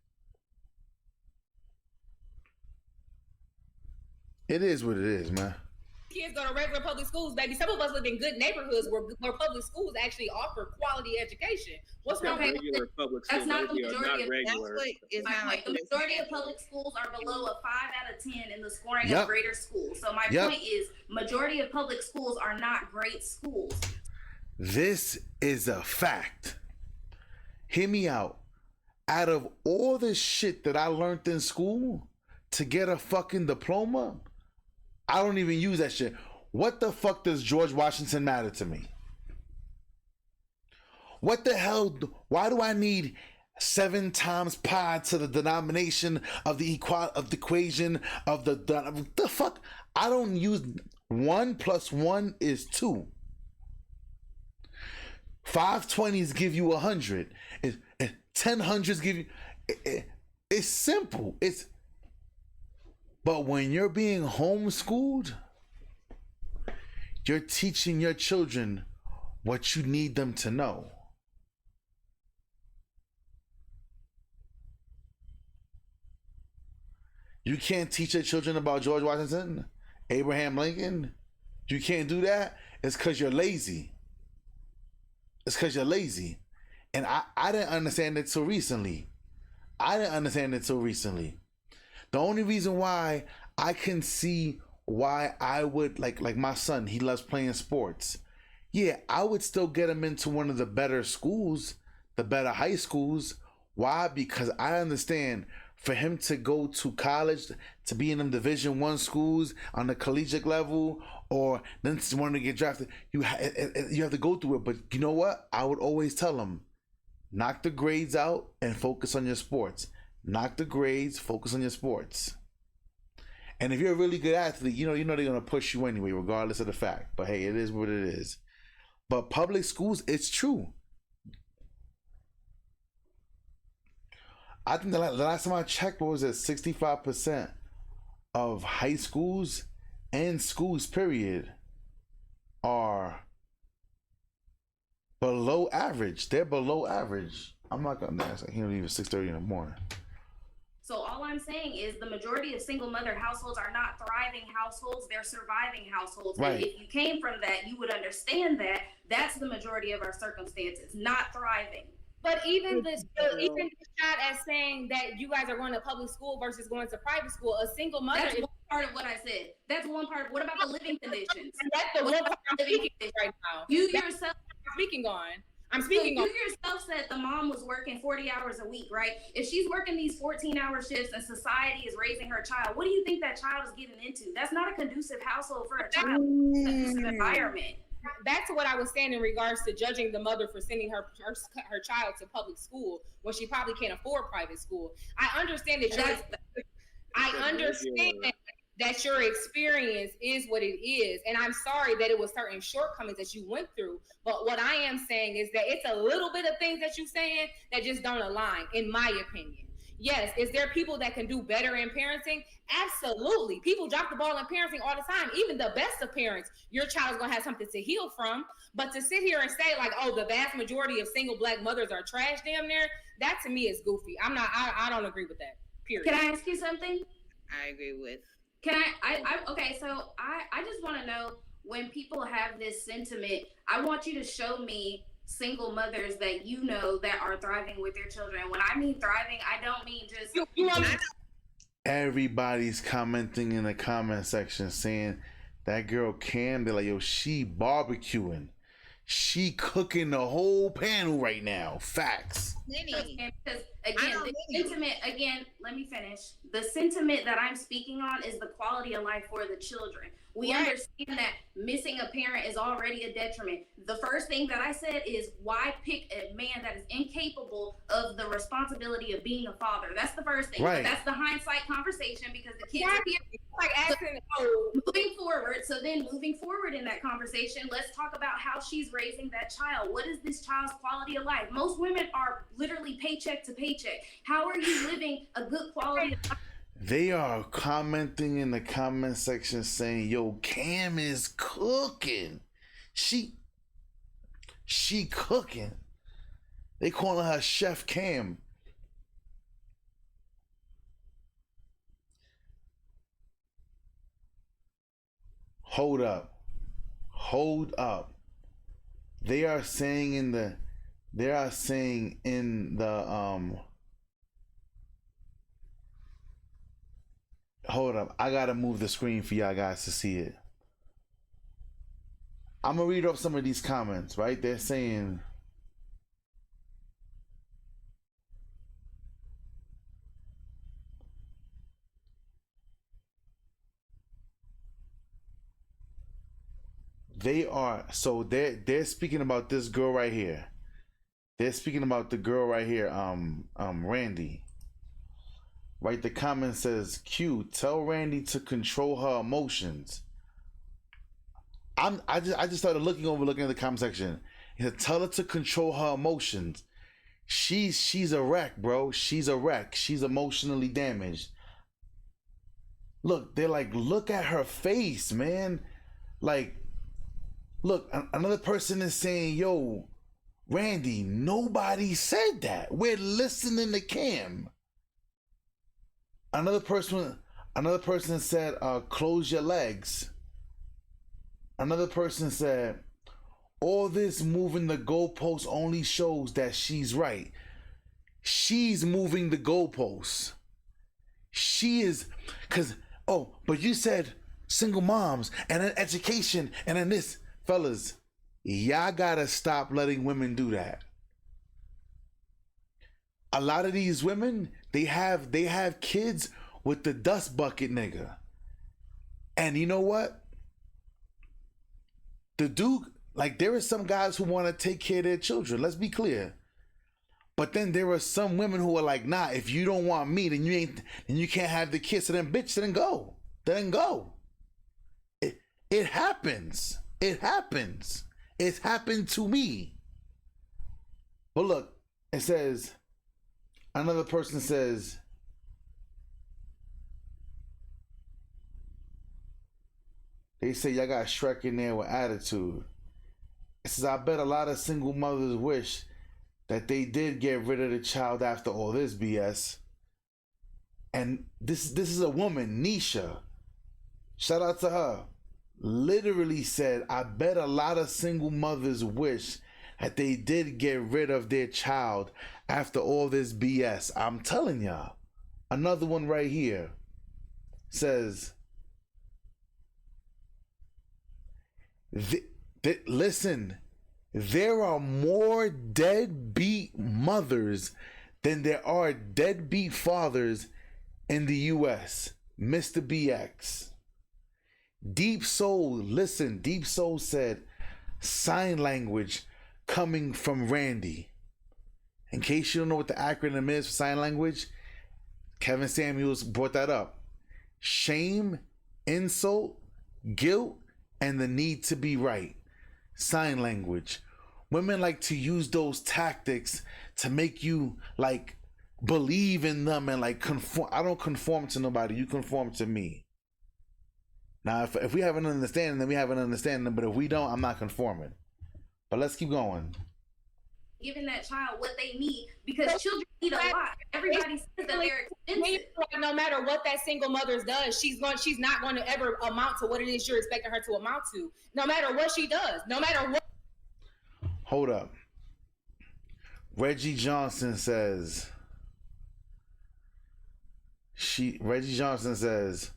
It is what it is, man. Kids go to regular public schools, baby. Some of us live in good neighborhoods where public schools actually offer quality education. What's wrong with regular public schools? That's not the majority of regular. It's not like the majority of public schools are below a 5 out of 10 in the scoring Yep. of greater schools. So my Yep. point is, majority of public schools are not great schools. This is a fact. Hear me out. Out of all the shit that I learned in school to get a fucking diploma, I don't even use that shit. What the fuck does George Washington matter to me? What the hell? Why do I need 7 times pi to the denomination of the equation of the fuck? I don't use 1 + 1 is 2. 5 20s give you 100. 10 hundreds give you. It's simple. But when you're being homeschooled, you're teaching your children what you need them to know. You can't teach your children about George Washington, Abraham Lincoln. You can't do that. It's because you're lazy. It's because you're lazy. And I didn't understand it so recently. The only reason why I can see why I would like my son, he loves playing sports. Yeah, I would still get him into one of the better schools, the better high schools. Why? Because I understand for him to go to college, to be in them Division I schools on the collegiate level, or then to want to get drafted, you have to go through it. But you know what? I would always tell him, knock the grades out and focus on your sports. Knock the grades, focus on your sports. And if you're a really good athlete, you know they're gonna push you anyway, regardless of the fact. But hey, it is what it is. But public schools, it's true. I think the last time I checked, what was it? 65% of high schools and schools, period, are below average. They're below average. I'm not gonna ask. I can't leave at 6:30 in the morning. So all I'm saying is the majority of single mother households are not thriving households, they're surviving households. Right. And if you came from that, you would understand that that's the majority of our circumstances, not thriving. But even the shot at saying that you guys are going to public school versus going to private school, a single mother That's is one part of what I said. That's one part. What about the living conditions? and that's the one part I'm speaking right now. You That's yourself what I'm speaking on. I'm So speaking on. you yourself said the mom was working 40 hours a week, right? If she's working these 14-hour shifts and society is raising her child, what do you think that child is getting into? That's not a conducive household for a child. It's a conducive environment. Back to what I was saying in regards to judging the mother for sending her child to public school when she probably can't afford private school. I understand that that your experience is what it is, and I'm sorry that it was certain shortcomings that you went through. But what I am saying is that it's a little bit of things that you're saying that just don't align, in my opinion. Yes, is there people that can do better in parenting? Absolutely. People drop the ball in parenting all the time. Even the best of parents, your child is going to have something to heal from. But to sit here and say like, oh, the vast majority of single Black mothers are trash damn near, that to me is goofy. I don't agree with that, period. Can I ask you something? I agree with. Can okay, so I just want to know, when people have this sentiment, I want you to show me single mothers that you know that are thriving with their children. When I mean thriving, I don't mean just Everybody's commenting in the comment section saying that girl Cam, they're like, yo, she barbecuing. She cooking the whole panel right now. Facts. Because again, the sentiment, let me finish. The sentiment that I'm speaking on is the quality of life for the children. We understand that missing a parent is already a detriment. The first thing that I said is, why pick a man that is incapable of the responsibility of being a father? That's the first thing. Right. But that's the hindsight conversation, because the kids are here. Like asking, Moving forward in that conversation, let's talk about how she's raising that child. What is this child's quality of life? Most women are literally paycheck to paycheck. How are you living a good quality of life? They are commenting in the comment section saying, yo, Cam is cooking. She cooking. They calling her Chef Cam. Hold up. They are saying in the hold up. I gotta move the screen for y'all guys to see it. I'm gonna read off some of these comments, right? They're saying, they're speaking about this girl right here. They're speaking about the girl right here, Randy. Right, the comment says, Q, tell Randy to control her emotions. I just started looking at the comment section. He said, tell her to control her emotions. She's a wreck, bro. She's a wreck. She's emotionally damaged. Look, they're like, look at her face, man. Like, look, another person is saying, yo, Randy, nobody said that. We're listening to Cam. Another person said, close your legs. Another person said, all this moving the goalposts only shows that she's right. She's moving the goalposts. She is, but you said single moms and an education and then this. Fellas, y'all gotta stop letting women do that. A lot of these women, they have kids with the dust bucket nigga. And you know what? The dude, like, there are some guys who want to take care of their children. Let's be clear. But then there are some women who are like, nah, if you don't want me, then you can't have the kids. So then, bitch, then go. then go. It happens. It happens. It's happened to me. But look, it says, another person says, they say y'all got Shrek in there with attitude. It says, I bet a lot of single mothers wish that they did get rid of the child after all this BS. And this is a woman, Nisha. Shout out to her. Literally said, I bet a lot of single mothers wish that they did get rid of their child after all this BS. I'm telling y'all. Another one right here says, listen, there are more deadbeat mothers than there are deadbeat fathers in the US. Mr. BX. Deep Soul, listen, Deep Soul said sign language coming from Randy. In case you don't know what the acronym is for sign language, Kevin Samuels brought that up. Shame, insult, guilt, and the need to be right. Sign language. Women like to use those tactics to make you like believe in them and like conform. I don't conform to nobody. You conform to me. Now, if we have an understanding, then we have an understanding. But if we don't, I'm not conforming. But let's keep going. Giving that child what they need, because children need a lot. Everybody says that they're expensive. No matter what that single mother does, she's not going to ever amount to what it is you're expecting her to amount to. No matter what she does, no matter what. Hold up. Reggie Johnson says. Reggie Johnson says,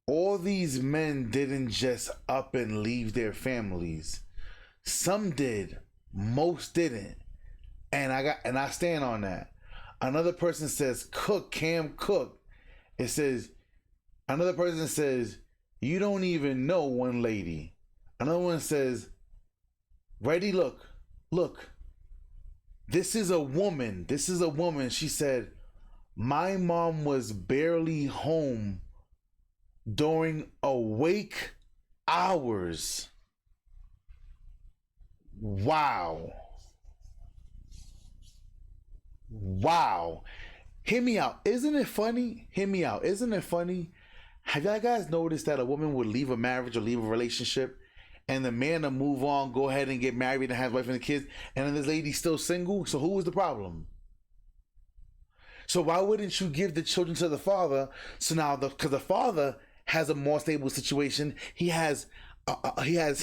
all these men didn't just up and leave their families. Some did, most didn't. And I stand on that. Another person says, cook, Cam, cook. It says, another person says, you don't even know one lady. Another one says, ready, look. This is a woman. She said, my mom was barely home during awake hours. Wow. Hear me out. Isn't it funny? Isn't it funny? Have y'all guys noticed that a woman would leave a marriage or leave a relationship and the man will move on, go ahead and get married and have a wife and kids, and then this lady's still single? So who was the problem? So why wouldn't you give the children to the father? So now, because the father has a more stable situation, he has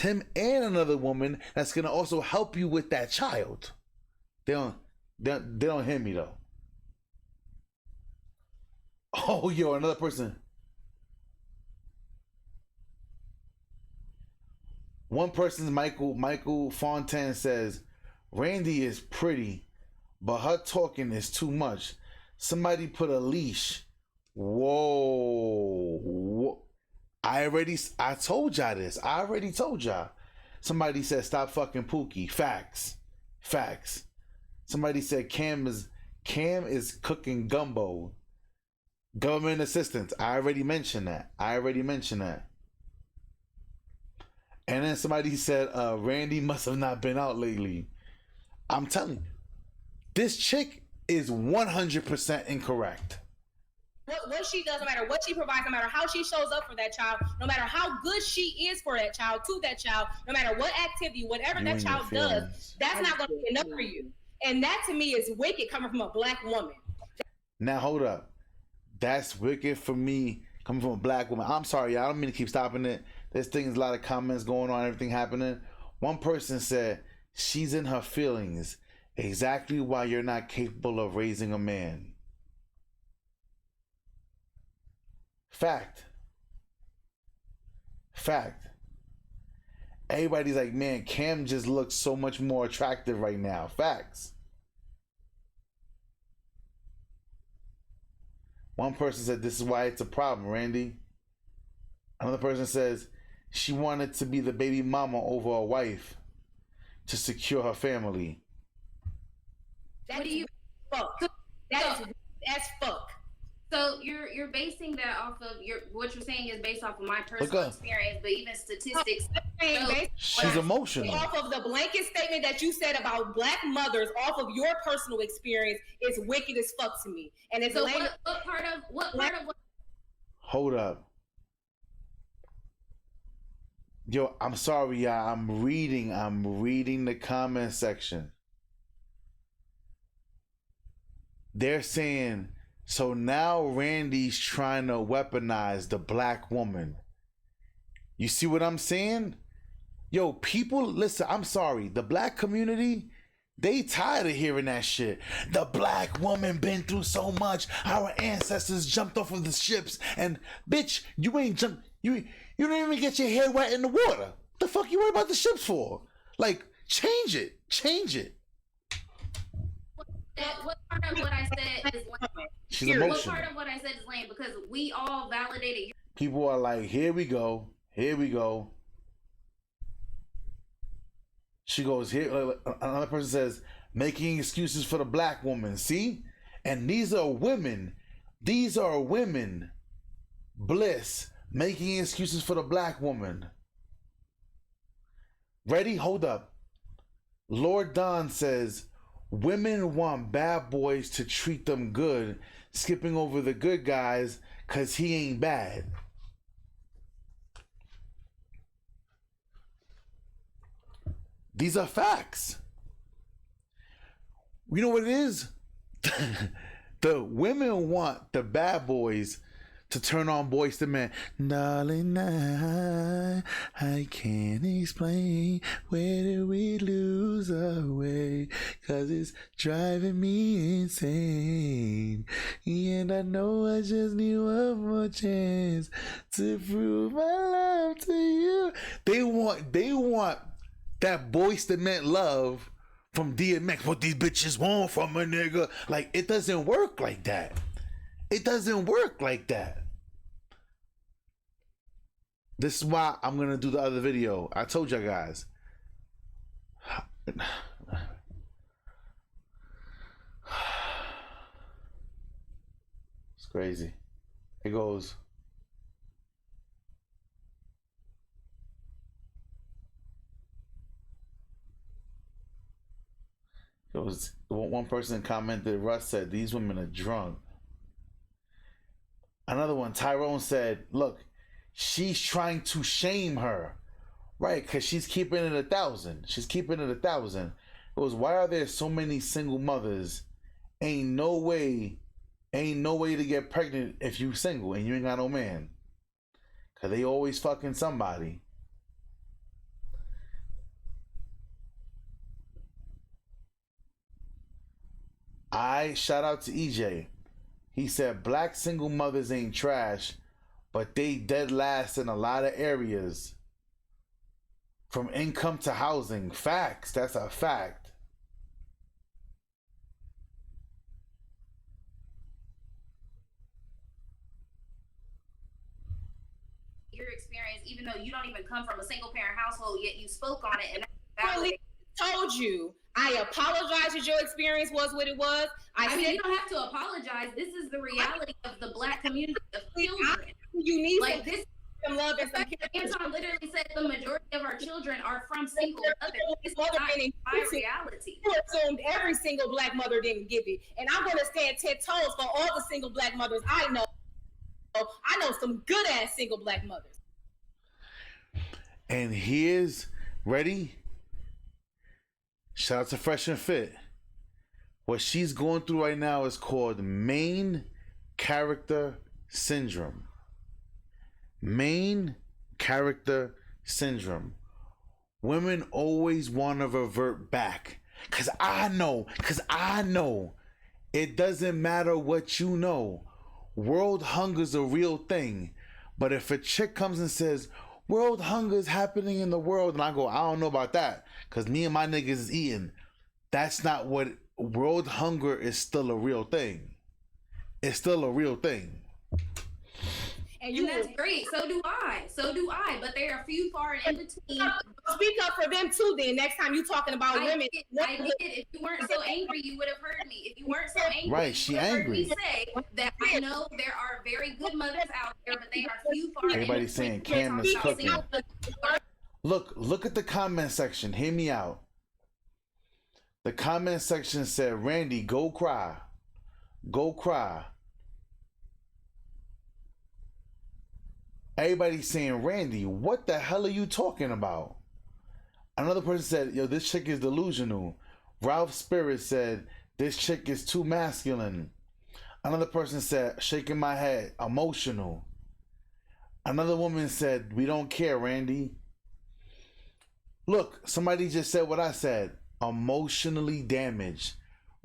him and another woman that's gonna also help you with that child. They don't hear me though. Oh, yo, another person. One person's Michael Fontaine says, Randy is pretty, but her talking is too much. Somebody put a leash. Whoa. I told y'all this. I already told y'all. Somebody said, stop fucking Pookie. Facts. Somebody said Cam is cooking gumbo. Government assistance. I already mentioned that. And then somebody said, Randy must have not been out lately. I'm telling you, this chick is 100% incorrect. What she does, no matter what she provides, no matter how she shows up for that child, no matter how good she is for that child, to that child, no matter what activity, whatever that child does, that's not going to be enough for you. And that to me is wicked coming from a black woman. Now hold up. That's wicked for me coming from a black woman. I'm sorry, I don't mean to keep stopping it. There's a lot of comments going on, everything happening. One person said, she's in her feelings. Exactly why you're not capable of raising a man. Fact. Everybody's like, man, Cam just looks so much more attractive right now. Facts. One person said, this is why it's a problem, Randy. Another person says, she wanted to be the baby mama over a wife to secure her family. What do you fuck? That's fuck. So you're basing that off of what you're saying is based off of my personal experience, but even statistics. She's emotional. Off of the blanket statement that you said about black mothers, off of your personal experience, it's wicked as fuck to me. And it's so what part of what? Hold up. Yo, I'm sorry, y'all. I'm reading the comment section. They're saying, so now Randy's trying to weaponize the black woman. You see what I'm saying? Yo, people, listen, I'm sorry. The black community, they tired of hearing that shit. The black woman been through so much. Our ancestors jumped off of the ships. And, bitch, you ain't jumped. You don't even get your hair wet in the water. The fuck you worry about the ships for? Like, change it. What part of what I said is lame? She's emotional. What part of what I said is lame? Because we all validated. People are like, here we go. She goes, here. Another person says, making excuses for the black woman. See? And these are women. Bliss. Making excuses for the black woman. Ready? Hold up. Lord Don says, women want bad boys to treat them good, skipping over the good guys because he ain't bad. These are facts. You know what it is? The women want the bad boys to turn on Boyz II Men. Darling, I can't explain, where did we lose our way? 'Cause it's driving me insane. And I know I just need one more chance to prove my love to you. They want that Boyz II Men love from DMX. What these bitches want from a nigga. Like, it doesn't work like that. This is why I'm gonna do the other video. I told y'all guys. It's crazy. It goes. One person commented, Russ said, these women are drunk. Another one, Tyrone said, look, she's trying to shame her. Right, because she's keeping it 1,000. It was, why are there so many single mothers? Ain't no way to get pregnant if you single and you ain't got no man. Because they always fucking somebody. Shout out to EJ. He said black single mothers ain't trash, but they dead last in a lot of areas. From income to housing. Facts. That's a fact. Your experience, even though you don't even come from a single parent household, yet you spoke on it, and I told you. I apologize that your experience was what it was. I mean, you don't have to apologize. This is the reality of the black community of children. You need like this. Some love and some care. Anton literally said the majority of our children are from single mothers. It's not my reality. You assumed every single black mother didn't give it, and I'm going to stand 10 toes for all the single black mothers I know. I know some good ass single black mothers. And here's ready. Shout out to Fresh and Fit. What she's going through right now is called main character syndrome. Main character syndrome. Women always want to revert back. Cause I know it doesn't matter what you know. World hunger's a real thing. But if a chick comes and says, world hunger is happening in the world, and I go, I don't know about that, because me and my niggas is eating. That's not what world hunger is. Still a real thing. It's still a real thing. And that's great. So do I. But there are few far in between. Speak up for them too. Then next time you talking about women, I did. If you weren't so angry, you would have heard me. If you weren't so angry, right? She angry. Say that I know there are very good mothers out there, but they are few far. Everybody's saying Cam is cooking. Look at the comment section. Hear me out. The comment section said, "Randy, go cry, go cry." Everybody's saying, "Randy, what the hell are you talking about?" Another person said, "Yo, this chick is delusional." Ralph Spirit said, "This chick is too masculine." Another person said, "Shaking my head, emotional." Another woman said, "We don't care, Randy." Look, somebody just said what I said. Emotionally damaged.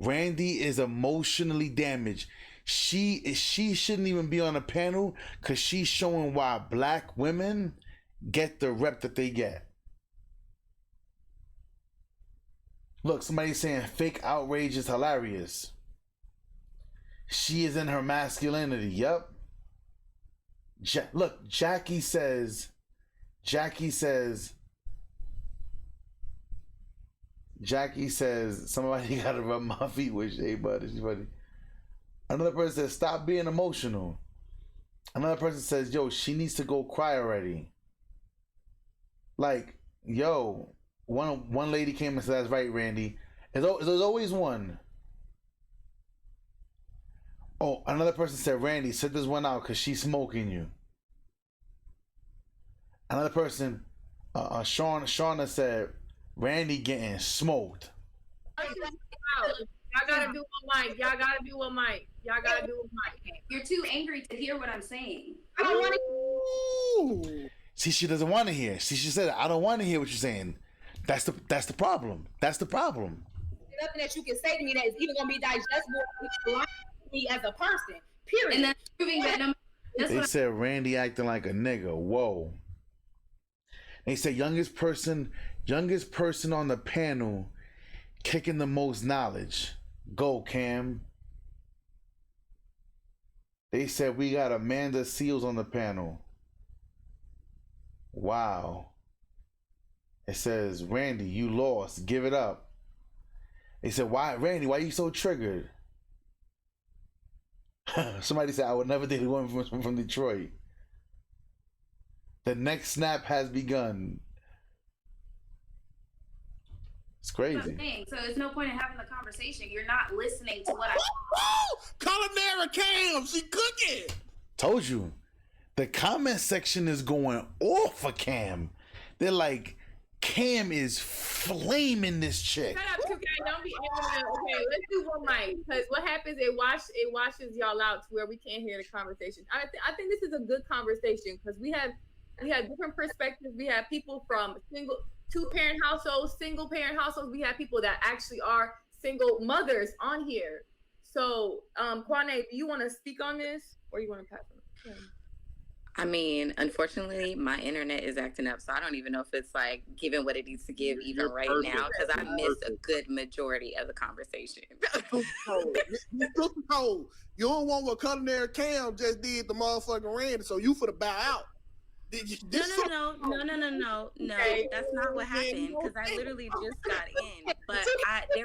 Randy is emotionally damaged. She shouldn't even be on a panel because she's showing why black women get the rep that they get. Look, somebody's saying fake outrage is hilarious. She is in her masculinity. Yep. Look, Jackie says somebody gotta rub my feet with Shea Butter. She's funny. Another person says stop being emotional. Another person says, yo, she needs to go cry already. Like, yo, one lady came and said, that's right, Randy. There's always one. Oh, another person said, Randy, sit this one out because she's smoking you. Another person, Shauna said, Randy getting smoked. Y'all gotta do one mic. You're too angry to hear what I'm saying. I don't want to. See, she doesn't want to hear. See, she said, I don't want to hear what you're saying. That's the problem. That's the problem. Nothing that you can say to me that is even gonna be digestible to me as a person. Period. And that's proving that they said Randy acting like a nigga. Whoa. They said youngest person on the panel kicking the most knowledge. Go, Cam. They said we got Amanda Seals on the panel. Wow. It says, Randy, you lost. Give it up. They said, why, Randy, why are you so triggered? Somebody said, I would never date a woman from Detroit. The next snap has begun. It's crazy. So there's no point in having the conversation. You're not listening to what I. Culinary Cam, she cooking. Told you. The comment section is going off for Cam. They're like, Cam is flaming this chick. Shut up, okay, don't be angry. Okay, let's do one mic. Because what happens, it washes y'all out to where we can't hear the conversation. I think this is a good conversation because we have different perspectives. We have people from two-parent households, single-parent households. We have people that actually are single mothers on here. So, Kwane, do you want to speak on this or you want to pass on? I mean, unfortunately, my internet is acting up, so I don't even know if it's like giving what it needs to give even right now because I missed a good majority of the conversation. You don't want what Culinary Cam just did to motherfucking Randy, so you for the bow out. No. That's not what happened because I literally just got in. But the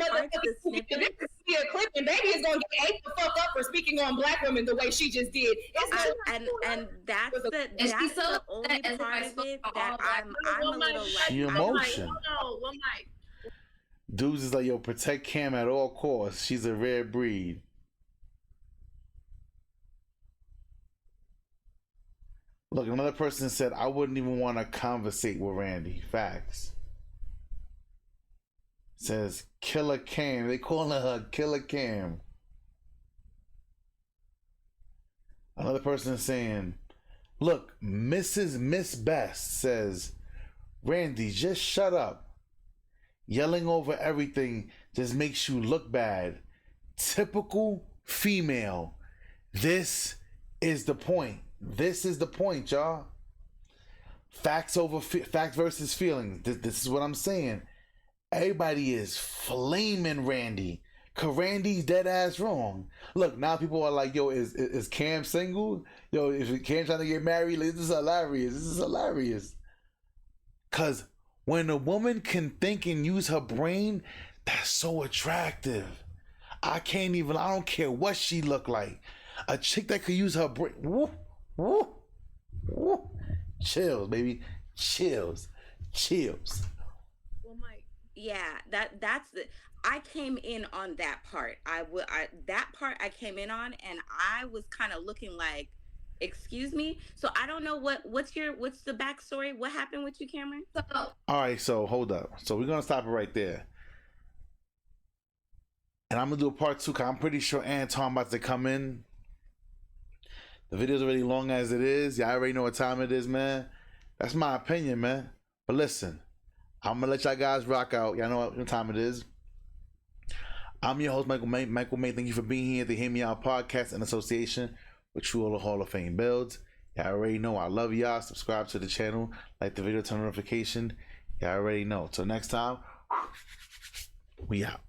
parts of the snippet. See a clip and baby is gonna get ate the fuck up for speaking on black women the way she just did. And that's the only part of it that I'm a little like. She emotion. Dudes is like, yo, protect Cam at all costs. She's a rare breed. Look, another person said, I wouldn't even want to conversate with Randy. Facts. Says, Killer Cam. They calling her Killer Cam. Another person saying, look, Miss Best says, Randy, just shut up. Yelling over everything just makes you look bad. Typical female. This is the point. This is the point, y'all. Facts versus feelings. This is what I'm saying. Everybody is flaming Randy Cause Randy's dead ass wrong. Look, now people are like, yo, is Cam single? Yo, is Cam trying to get married? Like, this is hilarious. This is hilarious. Cause when a woman can think and use her brain, that's so attractive. I don't care what she look like. A chick that could use her brain. Woo, woo, woo. Chills, baby. Chills. Well, Mike. Yeah, that's the. I came in on that part. That part I came in on, and I was kind of looking like, excuse me. So I don't know what's the backstory. What happened with you, Cameron? All right, so hold up. So we're gonna stop it right there, and I'm gonna do a part 2. Cause I'm pretty sure Anton about to come in. The video's already long as it is. Y'all already know what time it is, man. That's my opinion, man. But listen, I'm gonna let y'all guys rock out. Y'all know what time it is. I'm your host, Michael May. Michael May, thank you for being here at the Hear Me Out podcast in association with True Ola Hall of Fame Builds. Y'all already know I love y'all. Subscribe to the channel, like the video, turn notification. Y'all already know. Till next time, we out.